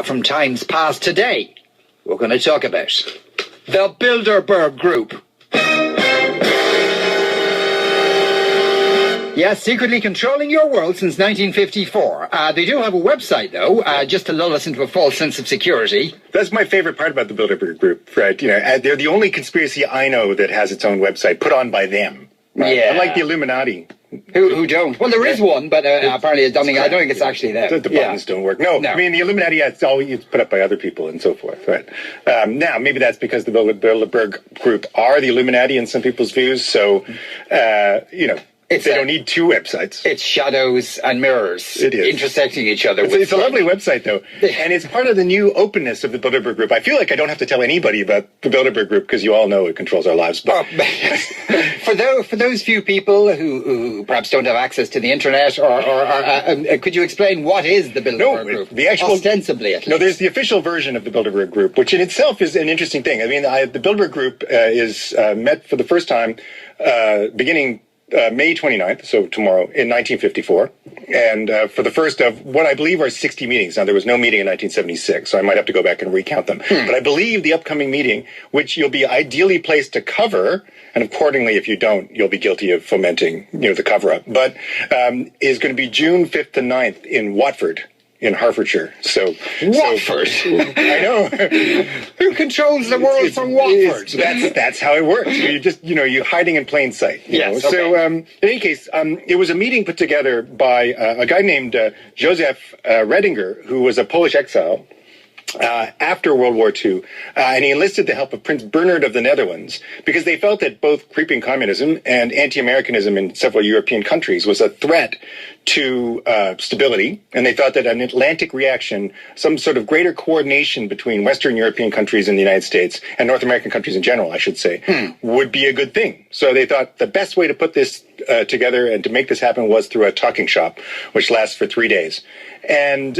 from times past today. We're going to talk about the Bilderberg Group. Yes, secretly controlling your world since 1954. They do have a website, though, just to lull us into a false sense of security. That's my favorite part about the Bilderberg Group, right? You know, they're the only conspiracy I know that has its own website put on by them. Right? Yeah. Unlike the Illuminati. Who don't? Well, there is one, but apparently I don't think it's actually them. The buttons don't work. No, I mean, the Illuminati, it's all put up by other people and so forth, right? Now, maybe that's because the Bilderberg Group are the Illuminati in some people's views, so, you know, they don't need two websites. It's shadows and mirrors intersecting each other. It's a lovely website, though. And it's part of the new openness of the Bilderberg Group. I feel like I don't have to tell anybody about the Bilderberg Group because you all know it controls our lives. But for those few people who perhaps don't have access to the internet, or could you explain what is the Bilderberg Group? The actual, ostensibly, at least. No, there's the official version of the Bilderberg Group, which in itself is an interesting thing. I mean, the Bilderberg Group is met for the first time beginning May 29th, so tomorrow, in 1954, and for the first of what I believe are 60 meetings. Now, there was no meeting in 1976, so I might have to go back and recount them. But I believe the upcoming meeting, which you'll be ideally placed to cover, and accordingly, if you don't, you'll be guilty of fomenting, the cover-up, but is going to be June 5th to 9th in Watford, in Hertfordshire. Watford. I know. Who controls the world from Watford? That's how it works. You just, you're hiding in plain sight. Yes. Okay. So, in any case, it was a meeting put together by a guy named Joseph Redinger, who was a Polish exile after World War II, and he enlisted the help of Prince Bernhard of the Netherlands because they felt that both creeping communism and anti-Americanism in several European countries was a threat to stability, and they thought that an Atlantic reaction, some sort of greater coordination between Western European countries and the United States, and North American countries in general, I should say, would be a good thing. So they thought the best way to put this together and to make this happen was through a talking shop, which lasts for 3 days. And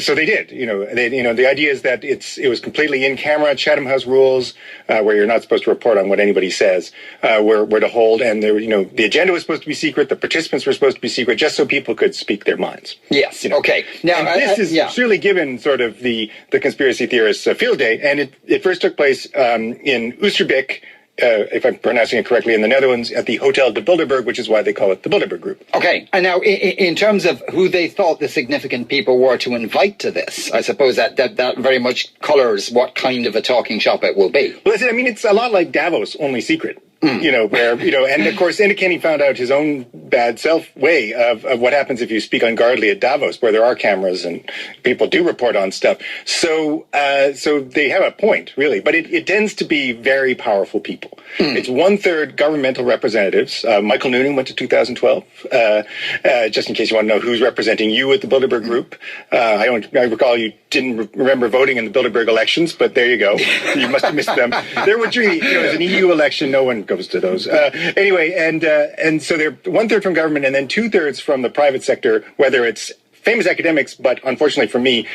so they did. The idea is that it was completely in camera. Chatham House rules, where you're not supposed to report on what anybody says, were to hold. And the agenda was supposed to be secret. The participants were supposed to be secret, just so people could speak their minds. Yes. Okay. Now and this is surely given sort of the conspiracy theorists' field day, and it first took place in Oosterbeek. If I'm pronouncing it correctly, in the Netherlands, at the Hotel de Bilderberg, which is why they call it the Bilderberg Group. Okay, and now in terms of who they thought the significant people were to invite to this, I suppose that very much colours what kind of a talking shop it will be. Well, listen, I mean, it's a lot like Davos, only secret. And of course, Andy Kenny found out his own bad self way of what happens if you speak unguardedly at Davos, where there are cameras and people do report on stuff. So they have a point, really, but it tends to be very powerful people. It's 1/3 governmental representatives. Michael Noonan went to 2012. Just in case you want to know who's representing you at the Bilderberg Group. I recall you didn't remember voting in the Bilderberg elections, but there you go. You must have missed them. There were an EU election. No one goes to those. Anyway, and so they're 1/3 from government and then 2/3 from the private sector, whether it's famous academics, but unfortunately for me,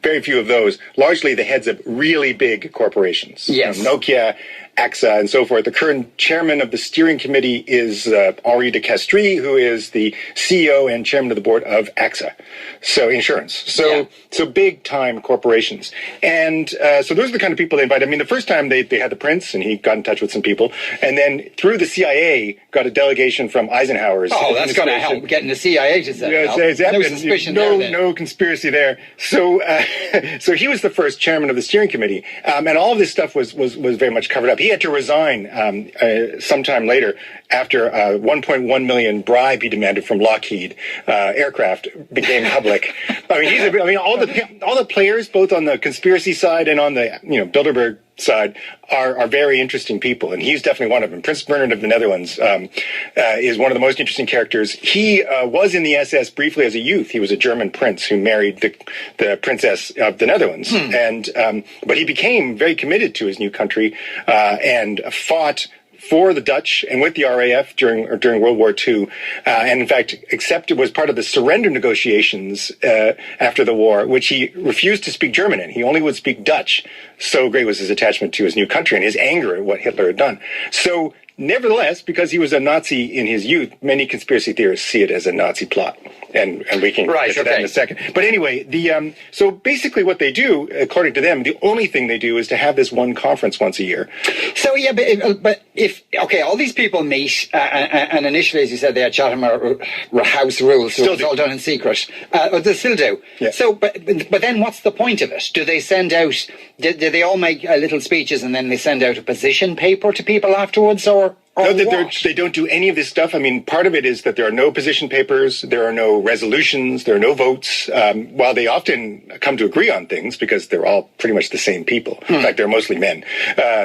very few of those, largely the heads of really big corporations. Yes. Nokia, AXA, and so forth. The current chairman of the steering committee is Henri de Castries, who is the CEO and chairman of the board of AXA, so insurance. So big time corporations. And so those are the kind of people they invite. I mean, the first time they had the prince, and he got in touch with some people, and then through the CIA got a delegation from Eisenhower's. Oh, that's going to help getting the CIA to say no suspicion no conspiracy there. So so he was the first chairman of the steering committee, and all of this stuff was very much covered up. He had to resign sometime later after a $1.1 million bribe he demanded from Lockheed Aircraft became public. All the players, both on the conspiracy side and on the Bilderberg side, are very interesting people, and he's definitely one of them. Prince Bernhard of the Netherlands is one of the most interesting characters. He was in the SS briefly as a youth. He was a German prince who married the princess of the Netherlands, and but he became very committed to his new country and fought for the Dutch and with the RAF during World War II, and in fact was part of the surrender negotiations after the war, which he refused to speak German in. He only would speak Dutch. So great was his attachment to his new country and his anger at what Hitler had done. So Nevertheless, because he was a Nazi in his youth, many conspiracy theorists see it as a Nazi plot. And we can get to that in a second. But anyway, so basically what they do, according to them, the only thing they do is to have this one conference once a year. So, yeah, but all these people meet, and initially, as you said, they had Chatham House rules, so it was all done in secret. They still do. Yeah. So, but then what's the point of it? Do they send out, do they all make little speeches and then they send out a position paper to people afterwards, or no, they don't do any of this stuff. I mean, part of it is that there are no position papers, there are no resolutions, there are no votes, while they often come to agree on things because they're all pretty much the same people. In fact, they're mostly men.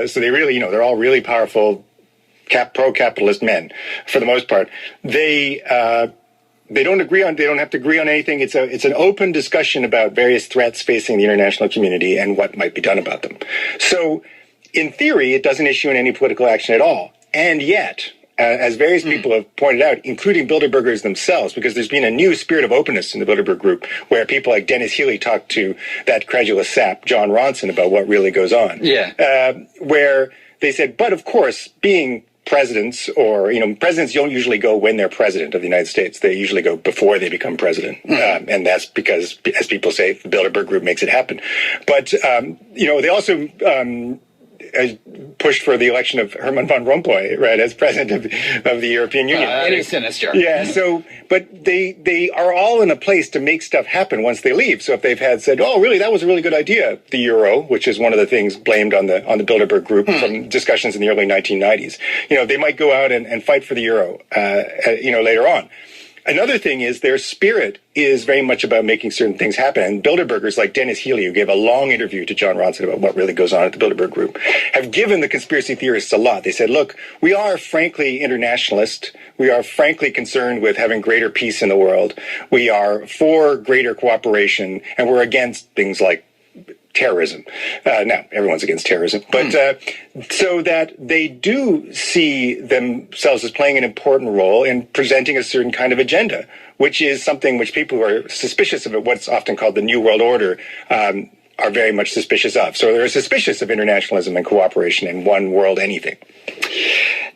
So they really, they're all really powerful, pro-capitalist men, for the most part. They don't have to agree on anything. It's an open discussion about various threats facing the international community and what might be done about them. So, in theory, it doesn't issue in any political action at all. And yet, as various people have pointed out, including Bilderbergers themselves, because there's been a new spirit of openness in the Bilderberg group, where people like Dennis Healy talk to that credulous sap, John Ronson, about what really goes on. Yeah. Where they said, but of course, being presidents, or, presidents don't usually go when they're president of the United States. They usually go before they become president. And that's because, as people say, the Bilderberg group makes it happen. But, they also pushed for the election of Herman van Rompuy, right, as president of the European Union. It is sinister. Yeah, but they are all in a place to make stuff happen once they leave. So if they've said, oh, really, that was a really good idea, the euro, which is one of the things blamed on the Bilderberg group from discussions in the early 1990s, they might go out and fight for the euro, later on. Another thing is their spirit is very much about making certain things happen. And Bilderbergers like Dennis Healy, who gave a long interview to John Ronson about what really goes on at the Bilderberg Group, have given the conspiracy theorists a lot. They said, look, we are frankly internationalist. We are frankly concerned with having greater peace in the world. We are for greater cooperation, and we're against things like terrorism. Now, everyone's against terrorism, but so that they do see themselves as playing an important role in presenting a certain kind of agenda, which is something which people who are suspicious of it, what's often called the New World Order, are very much suspicious of. So they're suspicious of internationalism and cooperation in one world anything.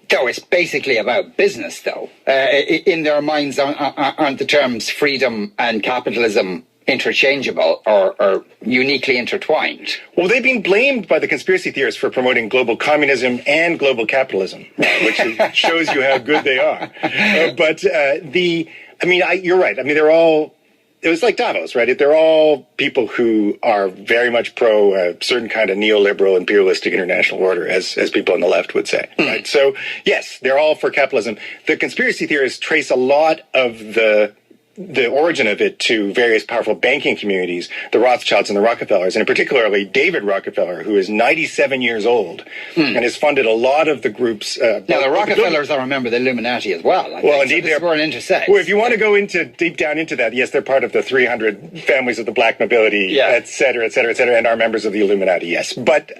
Though it's basically about business, though. In their minds, aren't the terms freedom and capitalism interchangeable or uniquely intertwined? Well, they've been blamed by the conspiracy theorists for promoting global communism and global capitalism, which shows you how good they are. You're right. I mean, it was like Davos, right? They're all people who are very much pro a certain kind of neoliberal imperialistic international order, as people on the left would say, right? So, yes, they're all for capitalism. The conspiracy theorists trace a lot of the origin of it to various powerful banking communities, the Rothschilds and the Rockefellers, and particularly David Rockefeller, who is 97 years old and has funded a lot of the groups. Now, the Rockefellers, I remember, the Illuminati as well. Indeed, they're an intersect. Well, if you want to go deep down into that, yes, they're part of the 300 families of the black nobility, et cetera, and are members of the Illuminati, yes. But,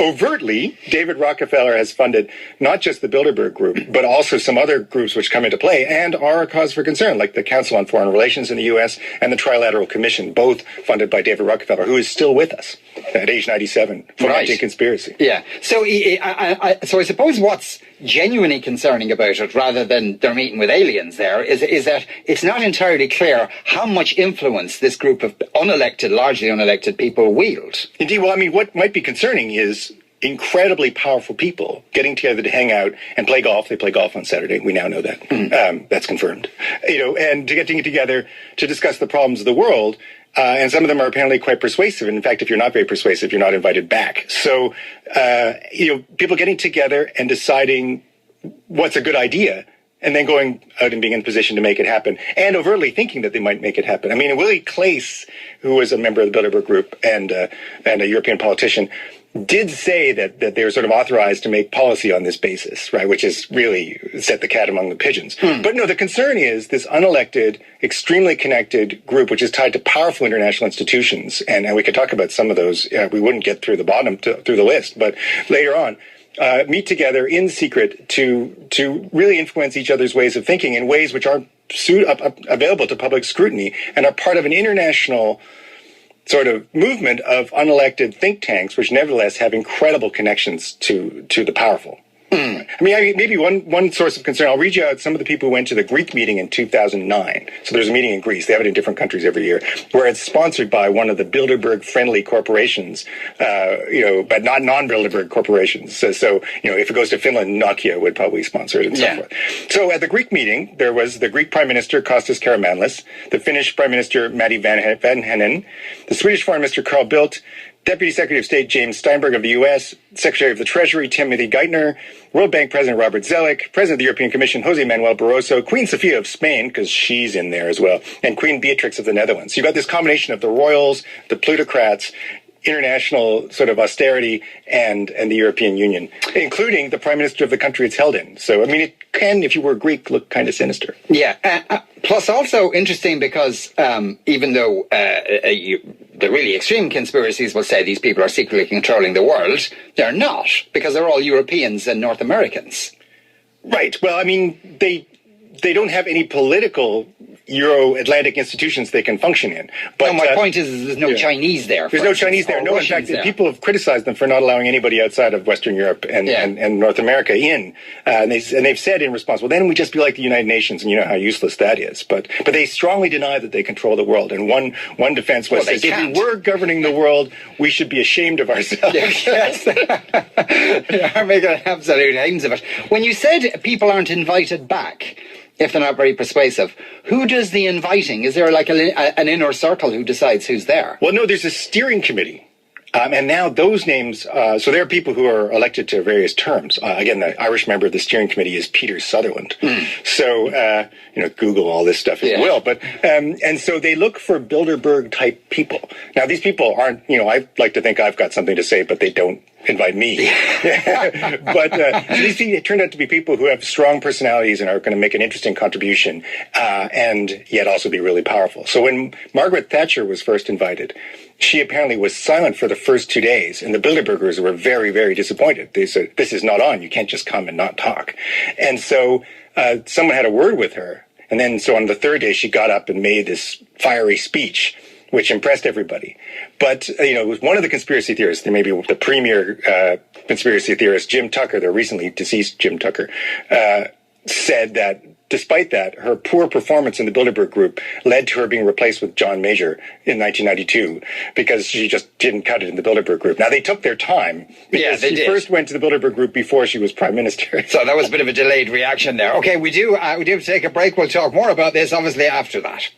overtly, David Rockefeller has funded not just the Bilderberg group, but also some other groups which come into play and are a cause for concern, like the Council on Foreign Relations in the U.S. and the Trilateral Commission, both funded by David Rockefeller, who is still with us at age 97, fomenting conspiracy. Yeah. So I suppose what's genuinely concerning about it, rather than they're meeting with aliens there, is that it's not entirely clear how much influence this group of largely unelected people wield. Indeed. Well, I mean, what might be concerning is incredibly powerful people getting together to hang out and play golf. They play golf on Saturday. We now know that. That's confirmed. And to getting together to discuss the problems of the world. And some of them are apparently quite persuasive. And in fact, if you're not very persuasive, you're not invited back. So, people getting together and deciding what's a good idea, and then going out and being in position to make it happen, and overtly thinking that they might make it happen. I mean, Willie Claes, who was a member of the Bilderberg Group and a European politician, did say that they were sort of authorized to make policy on this basis, right, which is really set the cat among the pigeons. But no, the concern is this unelected, extremely connected group, which is tied to powerful international institutions, and we could talk about some of those. We wouldn't get through the bottom through the list, but later on, meet together in secret to really influence each other's ways of thinking in ways which aren't available to public scrutiny and are part of an international sort of movement of unelected think tanks, which nevertheless have incredible connections to the powerful. I mean, maybe one source of concern, I'll read you out some of the people who went to the Greek meeting in 2009. So there's a meeting in Greece. They have it in different countries every year, where it's sponsored by one of the Bilderberg-friendly corporations, but not non-Bilderberg corporations. So, if it goes to Finland, Nokia would probably sponsor it and so forth. So at the Greek meeting, there was the Greek Prime Minister, Kostas Karamanlis, the Finnish Prime Minister, Matti Vanhanen, the Swedish Foreign Minister, Carl Bildt, Deputy Secretary of State James Steinberg of the U.S., Secretary of the Treasury Timothy Geithner, World Bank President Robert Zelik, President of the European Commission Jose Manuel Barroso, Queen Sofia of Spain, because she's in there as well, and Queen Beatrix of the Netherlands. You've got this combination of the royals, the plutocrats, international sort of austerity, and the European Union, including the Prime Minister of the country it's held in. So, I mean, it can, if you were Greek, look kind of sinister. Yeah. Plus, also interesting because even though the really extreme conspiracies will say these people are secretly controlling the world, they're not, because they're all Europeans and North Americans. Right. Well, I mean, they don't have any political Euro-Atlantic institutions they can function in. But my point is there's no Chinese there. There's no Chinese there. No, in fact, people have criticized them for not allowing anybody outside of Western Europe and North America in. And they've said in response, well, then we'd just be like the United Nations, and you know how useless that is. But they strongly deny that they control the world. And one defense was, if we were governing the world, we should be ashamed of ourselves. Yes. Are making absolute aims of it. When you said people aren't invited back, if they're not very persuasive, who does the inviting? Is there like an inner circle who decides who's there? Well, no, there's a steering committee. And now those names, so there are people who are elected to various terms. Again, the Irish member of the steering committee is Peter Sutherland. So, Google all this stuff if you will. But, and so they look for Bilderberg type people. Now, these people aren't, I like to think I've got something to say, but they don't invite me. But it turned out to be people who have strong personalities and are going to make an interesting contribution, and yet also be really powerful. So when Margaret Thatcher was first invited, she apparently was silent for the first 2 days, and the Bilderbergers were very, very disappointed. They said, this is not on. You can't just come and not talk. And so someone had a word with her. And then so on the third day, she got up and made this fiery speech, which impressed everybody. But, one of the conspiracy theorists, maybe the premier conspiracy theorist, Jim Tucker, the recently deceased Jim Tucker, said that despite that, her poor performance in the Bilderberg group led to her being replaced with John Major in 1992 because she just didn't cut it in the Bilderberg group. Now, they took their time because she first went to the Bilderberg group before she was prime minister. So that was a bit of a delayed reaction there. Okay, we do have to take a break. We'll talk more about this, obviously, after that.